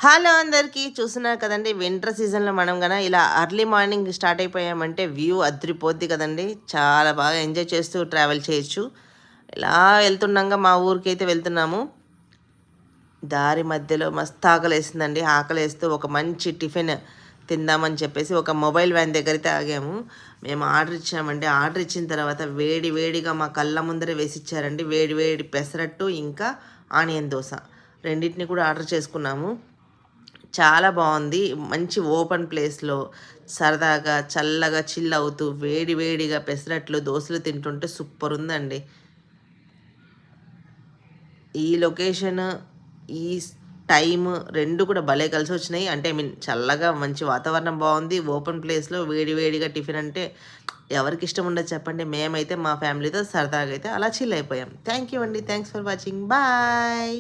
Hello అందరికీ చూస్తున్నారు కదండి. వింటర్ సీజన్లో మనం గన ఇలా అర్లీ మార్నింగ్ స్టార్ట్ అయిపోయామంటే వ్యూ అదిరిపోద్ది కదండి. చాలా బాగా ఎంజాయ్ చేస్తూ ట్రావెల్ చేయొచ్చు. ఇలా వెళ్తున్నాగా మా ఊరికైతే వెళ్తున్నాము. దారి మధ్యలో మస్తు ఆకలేసిందండి. ఆకలేస్తూ ఒక మంచి టిఫిన్ తిందామని చెప్పేసి ఒక మొబైల్ వ్యాన్ దగ్గరైతే ఆగాము. మేము ఆర్డర్ ఇచ్చామండి. ఆర్డర్ ఇచ్చిన తర్వాత వేడి వేడిగా మా కళ్ళ ముందరే వేసిచ్చారండి. వేడి వేడి పెసరట్టు ఇంకా ఆనియన్ దోశ రెండింటిని కూడా ఆర్డర్ చేసుకున్నాము. చాలా బాగుంది. మంచి ఓపెన్ ప్లేస్లో సరదాగా చల్లగా చిల్ అవుతూ వేడి వేడిగా పెసరట్లు దోశలు తింటుంటే సూపర్ ఉందండి. ఈ లొకేషన్, ఈ టైమ్ 2 కూడా భలే కలిసి వచ్చినాయి. అంటే ఐ మీన్ చల్లగా మంచి వాతావరణం బాగుంది. ఓపెన్ ప్లేస్లో వేడి వేడిగా టిఫిన్ అంటే ఎవరికి ఇష్టం ఉండదు చెప్పండి. మేమైతే మా ఫ్యామిలీతో సరదాగా అయితే అలా చిల్ అయిపోయాం. థ్యాంక్ యూ అండి. Thanks for watching. బాయ్.